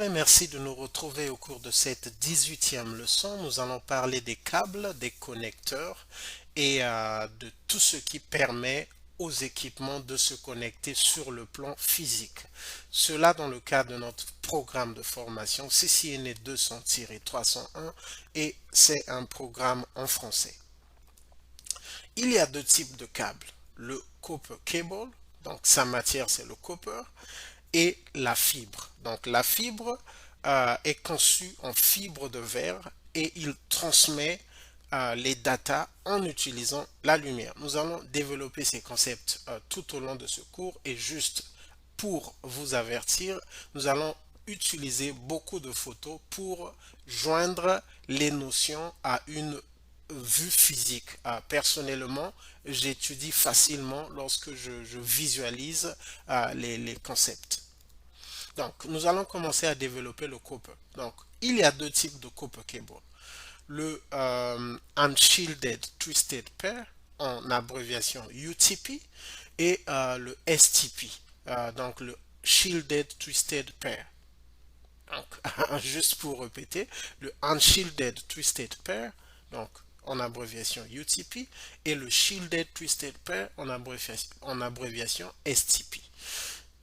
et merci de nous retrouver au cours de cette 18e leçon. Nous allons parler des câbles, des connecteurs et de tout ce qui permet aux équipements de se connecter sur le plan physique. Cela dans le cadre de notre programme de formation CCNA 200-301 et c'est un programme en français. Il y a deux types de câbles, le copper cable, donc sa matière c'est le copper, et la fibre. Donc la fibre est conçue en fibre de verre et il transmet les datas en utilisant la lumière. Nous allons développer ces concepts tout au long de ce cours et juste pour vous avertir, nous allons utiliser beaucoup de photos pour joindre les notions à une vue physique. Personnellement, j'étudie facilement lorsque je visualise les concepts. Donc, nous allons commencer à développer le copper. Donc, il y a deux types de copper cable. Le Unshielded Twisted Pair, en abréviation UTP, et le STP, donc le Shielded Twisted Pair. Donc, juste pour répéter, le Unshielded Twisted Pair, donc en abréviation UTP, et le Shielded Twisted Pair en abréviation STP.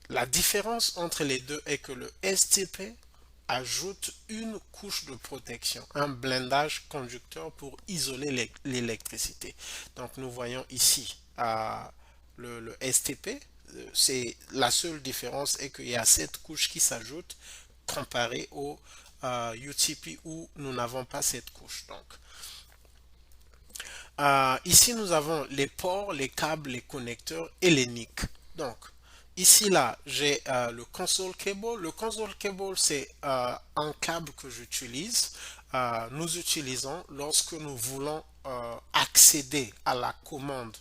La différence entre les deux est que le STP ajoute une couche de protection, un blindage conducteur pour isoler l'électricité. Donc nous voyons ici le STP, c'est la seule différence est qu'il y a cette couche qui s'ajoute comparé au UTP où nous n'avons pas cette couche. Donc ici nous avons les ports, les câbles, les connecteurs et les NIC. Donc ici là j'ai le console cable. Le console cable c'est un câble que j'utilise. Nous utilisons lorsque nous voulons accéder à la commande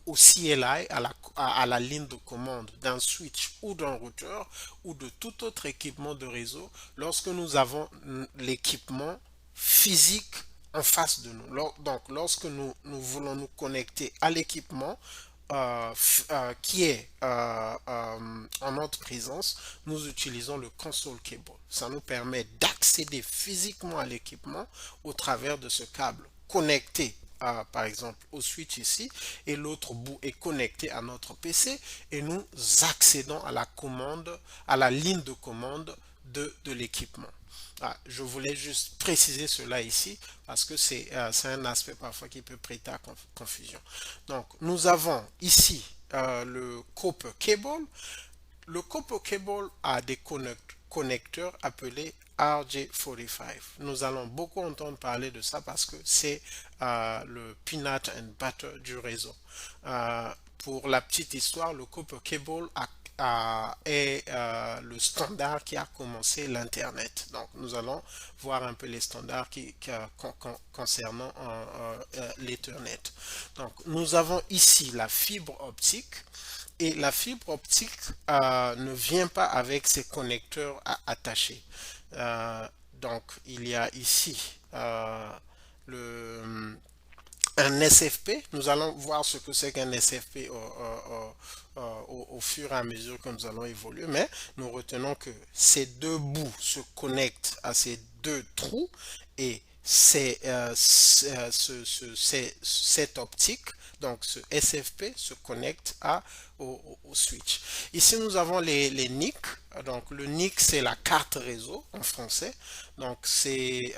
au CLI, à la ligne de commande d'un switch ou d'un routeur ou de tout autre équipement de réseau lorsque nous avons l'équipement physique en face de nous. Donc, lorsque nous voulons nous connecter à l'équipement qui est en notre présence, nous utilisons le console cable. Ça nous permet d'accéder physiquement à l'équipement au travers de ce câble connecté par exemple au switch ici et l'autre bout est connecté à notre PC et nous accédons à la commande, à la ligne de commande de l'équipement. Je voulais juste préciser cela ici parce que c'est un aspect parfois qui peut prêter à confusion. Donc nous avons ici le copper cable. Le copper cable a des connecteurs appelés RJ45. Nous allons beaucoup entendre parler de ça parce que c'est le peanut and butter du réseau. Pour la petite histoire, le copper cable est le standard qui a commencé l'Internet. Donc, nous allons voir un peu les standards concernant l'Ethernet. Donc, nous avons ici la fibre optique. Et la fibre optique ne vient pas avec ses connecteurs attachés. Donc, il y a ici un SFP. Nous allons voir ce que c'est qu'un SFP au fur et à mesure que nous allons évoluer. Mais nous retenons que ces deux bouts se connectent à ces deux trous et cette optique, donc ce SFP, se connecte au switch. Ici, nous avons les NIC. Donc, le NIC, c'est la carte réseau en français. Donc, c'est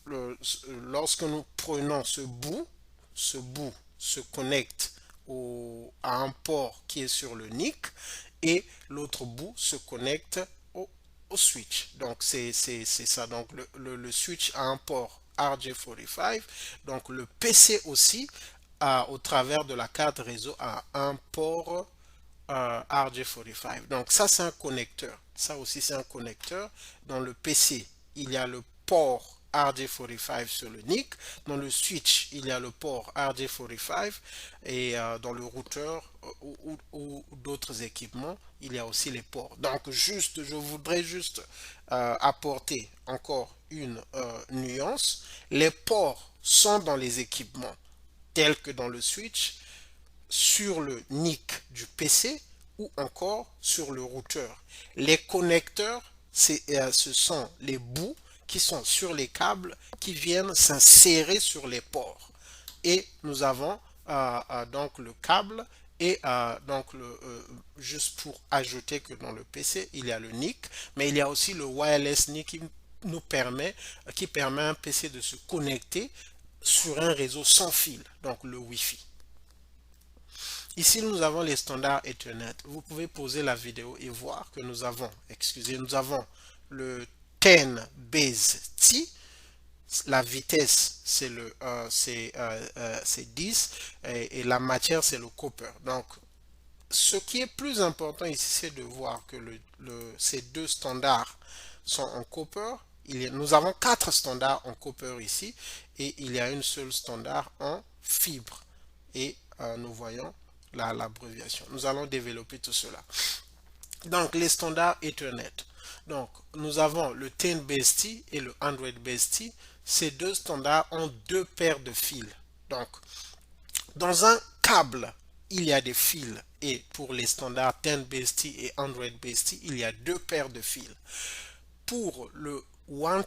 lorsque nous prenons ce bout se connecte à un port qui est sur le NIC et l'autre bout se connecte au switch. Donc c'est ça. Donc le switch a un port RJ45. Donc le PC aussi, au travers de la carte réseau, a un port RJ45. Donc ça c'est un connecteur. Ça aussi c'est un connecteur. Dans le PC, il y a le port RJ45 sur le NIC. Dans le switch, il y a le port RJ45 et dans le routeur ou d'autres équipements, il y a aussi les ports. Donc, je voudrais juste apporter encore une nuance. Les ports sont dans les équipements tels que dans le switch sur le NIC du PC ou encore sur le routeur. Les connecteurs, ce sont les bouts qui sont sur les câbles qui viennent s'insérer sur les ports. Et nous avons donc le câble et juste pour ajouter que dans le PC, il y a le NIC, mais il y a aussi le wireless NIC qui permet à un PC de se connecter sur un réseau sans fil, donc le Wi-Fi. Ici, nous avons les standards Ethernet. Vous pouvez poser la vidéo et voir que nous avons le 10 base T. La vitesse, c'est 10 et la matière, c'est le copper. Donc, ce qui est plus important ici, c'est de voir que ces deux standards sont en copper. Nous avons 4 standards en copper ici et il y a une seule standard en fibre. Et nous voyons l'abréviation. Nous allons développer tout cela. Donc, les standards Ethernet. Donc, nous avons le 10 base T et le 100 base T. Ces deux standards ont deux paires de fils. Donc, dans un câble, il y a des fils. Et pour les standards 10 base T et 100 base T, il y a deux paires de fils. Pour le 1000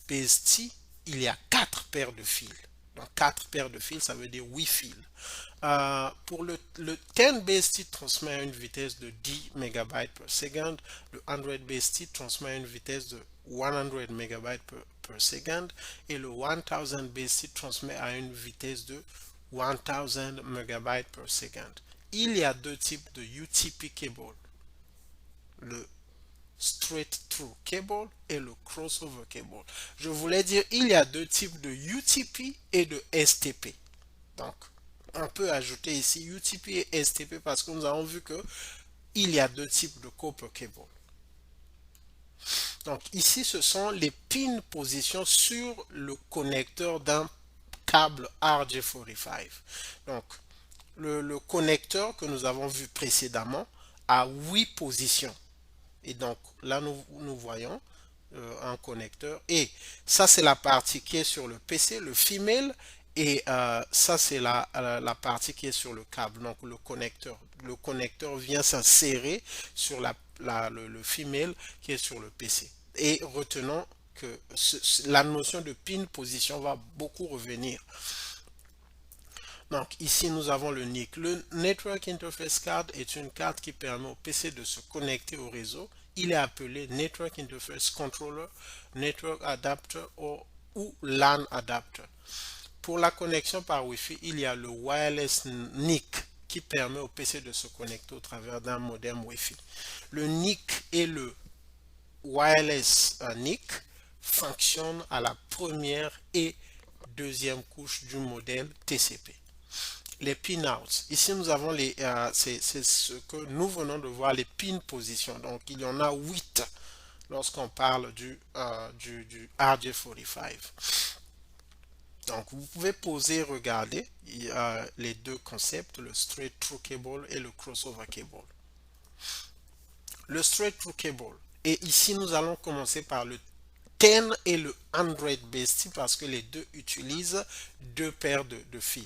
base T, il y a 4 paires de fils. Donc 4 paires de fils, ça veut dire 8 fils. Pour le 10 base T transmet à une vitesse de 10 MB per second. Le 100 base T transmet à une vitesse de 100 MB per second. Et le 1000 base T transmet à une vitesse de 1000 MB per second. Il y a deux types de UTP cable. Le straight through cable et le crossover cable. Je voulais dire, il y a deux types de UTP et de STP. Donc, on peut ajouter ici UTP et STP parce que nous avons vu que il y a deux types de copper cable. Donc, ici, ce sont les pin positions sur le connecteur d'un câble RJ45. Donc, le connecteur que nous avons vu précédemment a 8 positions. Et donc là, nous voyons un connecteur. Et ça, c'est la partie qui est sur le PC, le female. Et ça, c'est la partie qui est sur le câble, donc le connecteur. Le connecteur vient s'insérer sur le female qui est sur le PC. Et retenons que la notion de pin position va beaucoup revenir. Donc ici nous avons le NIC. Le Network Interface Card est une carte qui permet au PC de se connecter au réseau. Il est appelé Network Interface Controller, Network Adapter ou LAN Adapter. Pour la connexion par Wi-Fi, il y a le Wireless NIC qui permet au PC de se connecter au travers d'un modem Wi-Fi. Le NIC et le Wireless NIC fonctionnent à la première et deuxième couche du modèle TCP. Les pinouts. Ici, nous avons c'est ce que nous venons de voir, les pin positions. Donc, il y en a 8 lorsqu'on parle du RJ45. Donc, vous pouvez poser, regarder les deux concepts, le straight through cable et le crossover cable. Le straight through cable. Et ici, nous allons commencer par le 10 et le 100 base T parce que les deux utilisent deux paires de fils.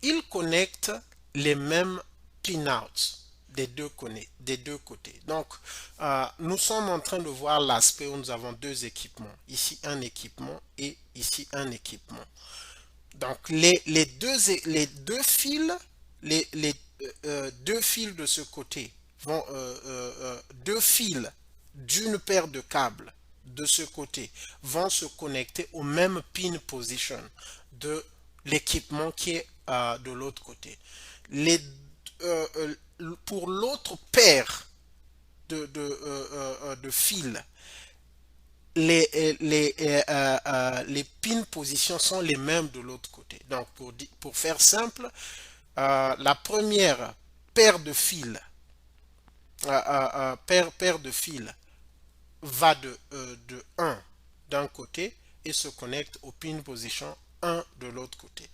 Ils connectent les mêmes pinouts des deux côtés. Donc, nous sommes en train de voir l'aspect où nous avons deux équipements. Ici, un équipement et ici, un équipement. Donc, les deux fils, deux fils de ce côté vont, deux fils d'une paire de câbles de ce côté vont se connecter au même pin position de l'équipement qui est de l'autre côté. Pour l'autre paire de fils, les pin positions sont les mêmes de l'autre côté. Donc, pour faire simple, la première paire de fils, paire de fils va de 1 d'un côté et se connecte au pin position 1 de l'autre côté.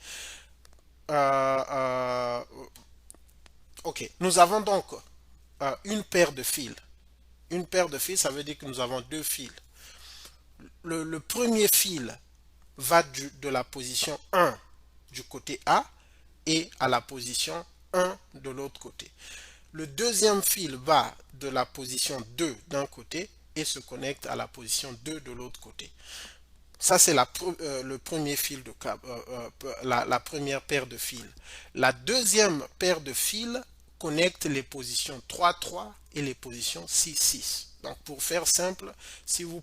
Ok, nous avons donc une paire de fils. Une paire de fils, ça veut dire que nous avons deux fils. Le premier fil va de la position 1 du côté A et à la position 1 de l'autre côté. Le deuxième fil va de la position 2 d'un côté et se connecte à la position 2 de l'autre côté. Ça, c'est le premier fil de câble, la première paire de fils. La deuxième paire de fils connecte les positions 3-3 et les positions 6-6. Donc, pour faire simple, si vous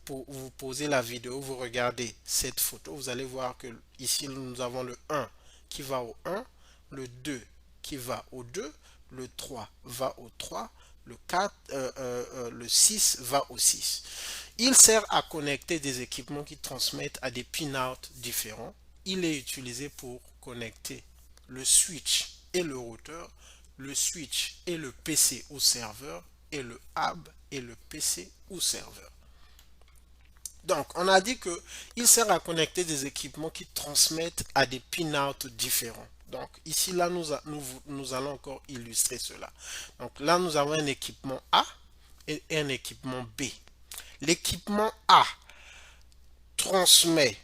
posez la vidéo, vous regardez cette photo, vous allez voir que ici, nous avons le 1 qui va au 1, le 2 qui va au 2, le 3 va au 3, le 4, le 6 va au 6. Il sert à connecter des équipements qui transmettent à des pin-out différents. Il est utilisé pour connecter le switch et le routeur, le switch et le PC ou serveur, et le hub et le PC ou serveur. Donc, on a dit qu'il sert à connecter des équipements qui transmettent à des pin-out différents. Donc, ici, là, nous allons encore illustrer cela. Donc, là, nous avons un équipement A et un équipement B. L'équipement A transmet,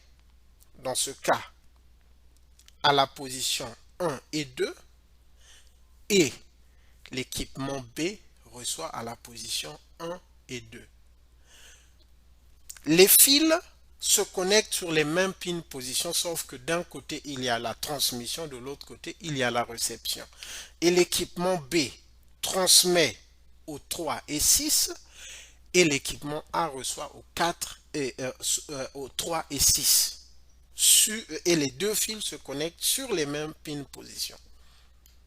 dans ce cas, à la position 1 et 2 et l'équipement B reçoit à la position 1 et 2. Les fils se connectent sur les mêmes pin positions, sauf que d'un côté, il y a la transmission, de l'autre côté, il y a la réception. Et l'équipement B transmet aux 3 et 6 et l'équipement A reçoit aux 4 et aux 3 et 6. Et les deux fils se connectent sur les mêmes pin positions.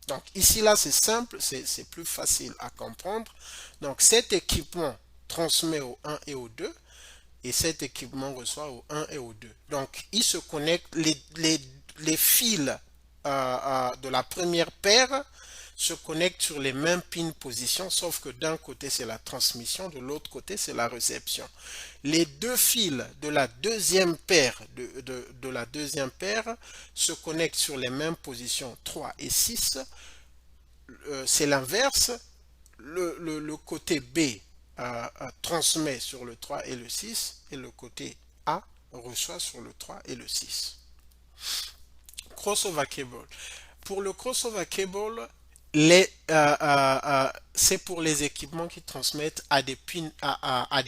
Donc ici, là, c'est simple, c'est plus facile à comprendre. Donc cet équipement transmet au 1 et au 2 et cet équipement reçoit au 1 et au 2. Donc ils se connectent, les fils de la première paire se connectent sur les mêmes pin positions, sauf que d'un côté c'est la transmission, de l'autre côté c'est la réception. Les deux fils de la deuxième paire se connectent sur les mêmes positions 3 et 6. C'est l'inverse. Le côté B transmet sur le 3 et le 6 et le côté A reçoit sur le 3 et le 6. Crossover cable. Pour le crossover cable, c'est pour les équipements qui transmettent à des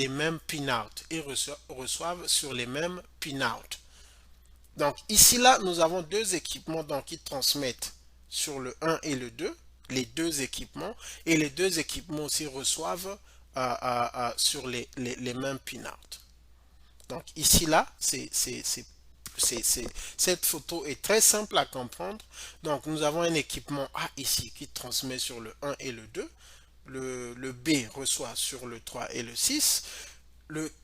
mêmes pin-out et reçoivent sur les mêmes pin-out. Donc ici là, nous avons deux équipements qui transmettent sur le 1 et le 2, les deux équipements, et les deux équipements aussi reçoivent sur les mêmes pin-out. Donc ici là, cette photo est très simple à comprendre. Donc nous avons un équipement A ici qui transmet sur le 1 et le 2. Le B reçoit sur le 3 et le 6.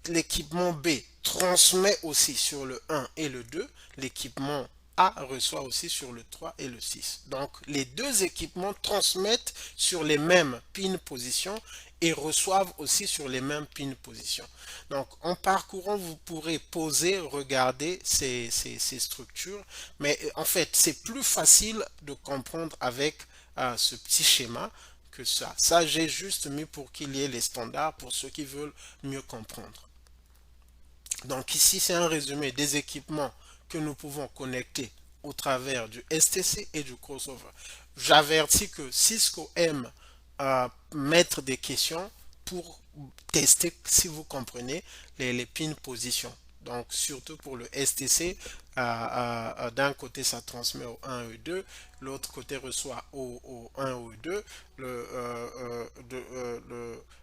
L'équipement B transmet aussi sur le 1 et le 2. L'équipement A reçoit aussi sur le 3 et le 6. Donc les deux équipements transmettent sur les mêmes pin positions et reçoivent aussi sur les mêmes pin positions. Donc en parcourant, vous pourrez poser, regarder ces structures, mais en fait c'est plus facile de comprendre avec ce petit schéma que ça. Ça, j'ai juste mis pour qu'il y ait les standards pour ceux qui veulent mieux comprendre. Donc ici, c'est un résumé des équipements que nous pouvons connecter au travers du STC et du crossover. J'avertis que Cisco aime mettre des questions pour tester si vous comprenez les pin positions. Donc surtout pour le STC, d'un côté ça transmet au 1 et 2, l'autre côté reçoit au 1 ou 2,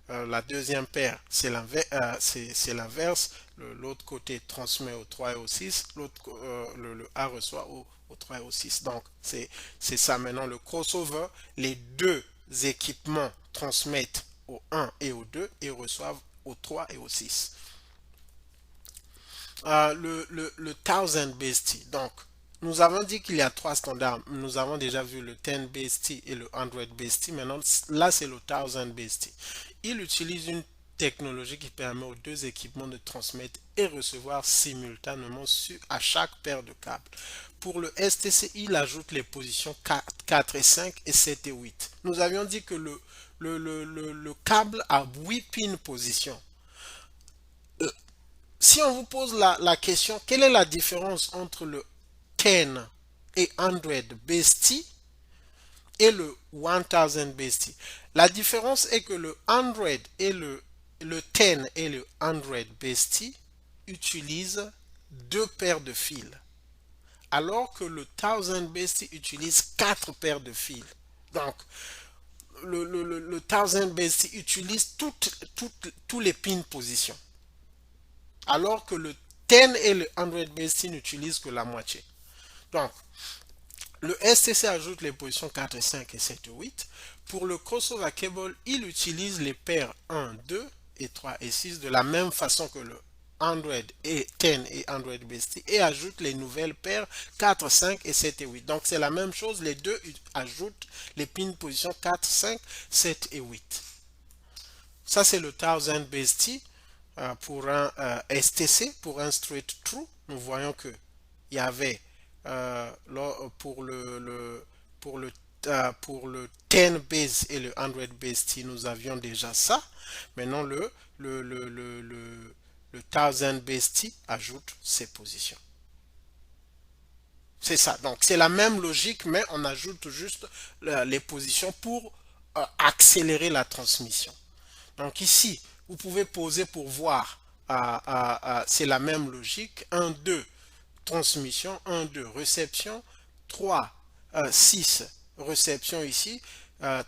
la deuxième paire c'est l'inverse, l'autre côté transmet au 3 et au 6, le A reçoit au 3 et au 6. Donc c'est ça maintenant le crossover, les deux équipements transmettent au 1 et au 2 et reçoivent au 3 et au 6. Le 1000 BST. Donc, nous avons dit qu'il y a trois standards. Nous avons déjà vu le 10 BST et le 100 BST. Maintenant, là, c'est le 1000 BST. Il utilise une technologie qui permet aux deux équipements de transmettre et recevoir simultanément à chaque paire de câbles. Pour le STC, il ajoute les positions 4 et 5 et 7 et 8. Nous avions dit que le câble a 8 pin positions. Si on vous pose la question, quelle est la différence entre le 10 et 100 BST, et le 1000 base T. La différence est que le 100 et le 10 et le 100 base T utilisent deux paires de fils, alors que le 1000 base T utilise quatre paires de fils. Donc, le 1000 base T utilise tous les pin positions, alors que le 10 et le 100 base T n'utilisent que la moitié. Donc, le STC ajoute les positions 4 et 5 et 7 et 8. Pour le crossover cable, il utilise les paires 1, 2 et 3 et 6 de la même façon que le 100 et 10 et 100 BST et ajoute les nouvelles paires 4, 5 et 7 et 8. Donc c'est la même chose, les deux ajoutent les pins position 4, 5, 7 et 8. Ça c'est le 1000 BST pour un STC, pour un straight through. Nous voyons que il y avait pour pour le 10 base et le 100 base T, nous avions déjà ça. Maintenant, le 1000 base T ajoute ces positions. C'est ça. Donc, c'est la même logique, mais on ajoute juste les positions pour accélérer la transmission. Donc, ici, vous pouvez poser pour voir. C'est la même logique. 1, 2, transmission, 1, 2, réception, 3, 6, réception ici,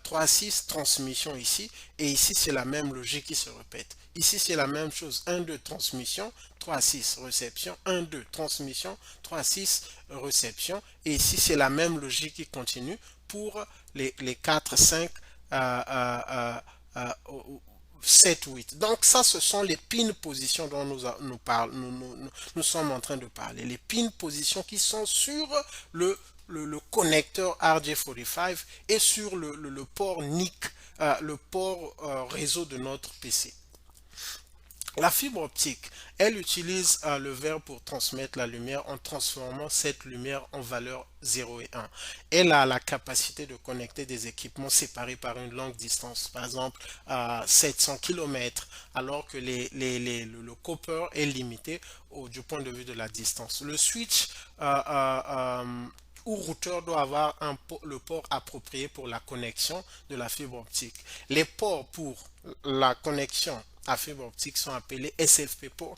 3, 6, transmission ici, et ici c'est la même logique qui se répète. Ici c'est la même chose, 1, 2, transmission, 3, 6, réception, 1, 2, transmission, 3, 6, réception, et ici c'est la même logique qui continue pour les 4, 5, 7, 8. Donc ça, ce sont les pin positions dont nous sommes en train de parler. Les pin positions qui sont sur le connecteur RJ45 et sur le port NIC, le port réseau de notre PC. La fibre optique, elle utilise le verre pour transmettre la lumière en transformant cette lumière en valeur 0 et 1. Elle a la capacité de connecter des équipements séparés par une longue distance, par exemple 700 km, alors que le copper est limité du point de vue de la distance. Le switch ou routeur doit avoir le port approprié pour la connexion de la fibre optique. Les ports pour la connexion à fibre optique sont appelés SFP port.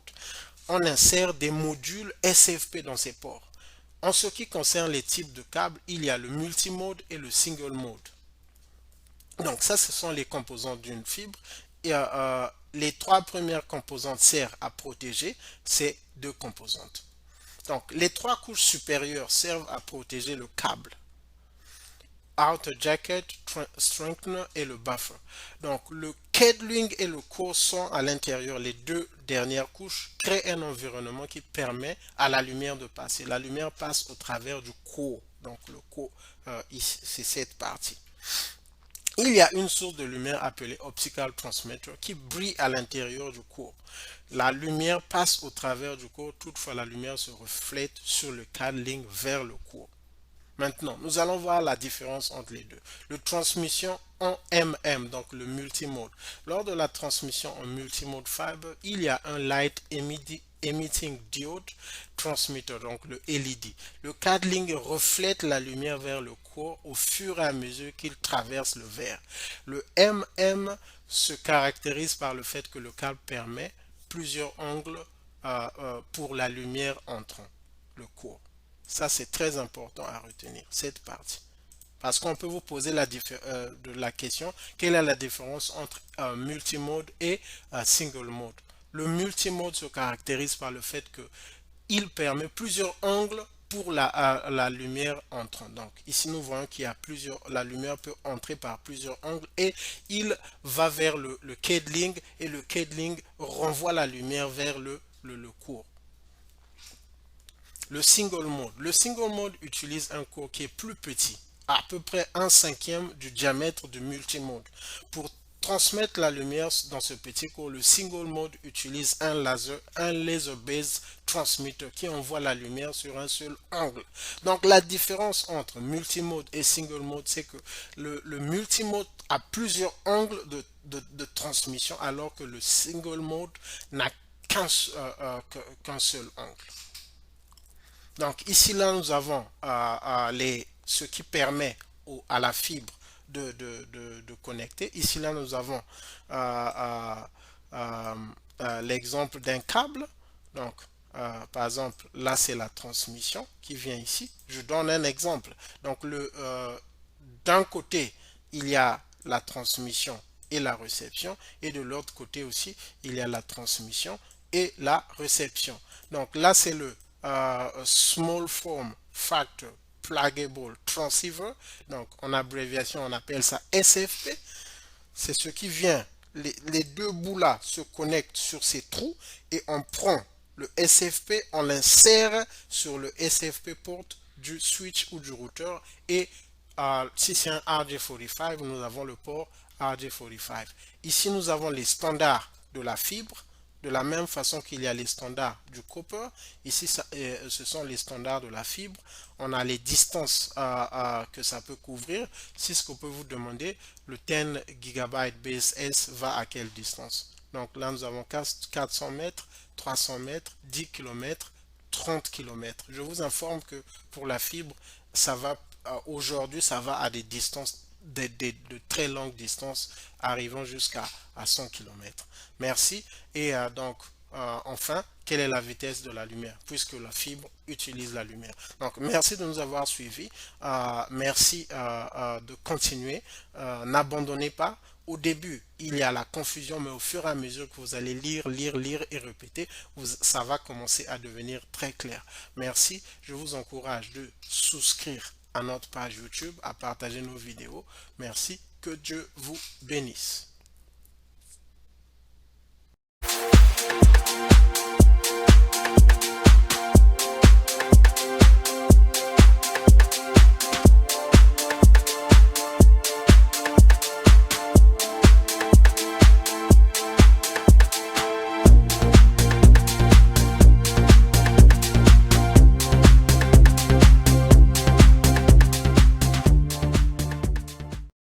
On insère des modules SFP dans ces ports. En ce qui concerne les types de câbles, il y a le multimode et le single mode. Donc ça, ce sont les composantes d'une fibre. Et, les trois premières composantes servent à protéger ces deux composantes. Donc les trois couches supérieures servent à protéger le câble. Outer jacket, strengthener et le buffer. Donc le cabling et le core sont à l'intérieur. Les deux dernières couches créent un environnement qui permet à la lumière de passer. La lumière passe au travers du core. Donc le core, c'est cette partie. Il y a une source de lumière appelée optical transmitter qui brille à l'intérieur du core. La lumière passe au travers du core, toutefois la lumière se reflète sur le cabling vers le core. Maintenant, nous allons voir la différence entre les deux. Le transmission en MM, donc le multimode. Lors de la transmission en multimode fiber, il y a un light emitting diode transmitter, donc le LED. Le cabling reflète la lumière vers le core au fur et à mesure qu'il traverse le verre. Le MM se caractérise par le fait que le câble permet plusieurs angles pour la lumière entrant le core. Ça, c'est très important à retenir, cette partie. Parce qu'on peut vous poser la question, quelle est la différence entre multimode et single mode? Le multimode se caractérise par le fait qu'il permet plusieurs angles pour la lumière entrant. Donc ici, nous voyons qu'il y a la lumière peut entrer par plusieurs angles et il va vers le cabling et le cabling renvoie la lumière vers le core. Le single mode. Le single mode utilise un core qui est plus petit, à peu près 1/5 du diamètre du multimode. Pour transmettre la lumière dans ce petit core, le single mode utilise un laser based transmitter qui envoie la lumière sur un seul angle. Donc la différence entre multimode et single mode, c'est que le multimode a plusieurs angles de transmission, alors que le single mode n'a qu'un seul angle. Donc ici là nous avons ce qui permet à la fibre de connecter. Ici, là, nous avons euh, l'exemple d'un câble. Donc, par exemple, là, c'est la transmission qui vient ici. Je donne un exemple. Donc, d'un côté, il y a la transmission et la réception, et de l'autre côté aussi, il y a la transmission et la réception. Donc là, c'est le Small Form Factor Pluggable Transceiver. Donc en abréviation, on appelle ça SFP. C'est ce qui vient. Les deux bouts là se connectent sur ces trous et on prend le SFP, on l'insère sur le SFP port du switch ou du routeur et si c'est un RJ45, nous avons le port RJ45. Ici, nous avons les standards de la fibre, de la même façon qu'il y a les standards du copper. Ici, ce sont les standards de la fibre. On a les distances que ça peut couvrir. C'est ce qu'on peut vous demander. Le 10 GB base S va à quelle distance? Donc là, nous avons 400 mètres, 300 mètres, 10 km, 30 km. Je vous informe que pour la fibre, ça va aujourd'hui, ça va à des distances de très longues distances, arrivant jusqu'à 100 km. Merci. Et donc, enfin, quelle est la vitesse de la lumière, puisque la fibre utilise la lumière. Donc, merci de nous avoir suivis. Merci de continuer. N'abandonnez pas. Au début, il y a la confusion, mais au fur et à mesure que vous allez lire, lire, lire et répéter, ça va commencer à devenir très clair. Merci. Je vous encourage de souscrire à notre page YouTube, à partager nos vidéos. Merci. Que Dieu vous bénisse.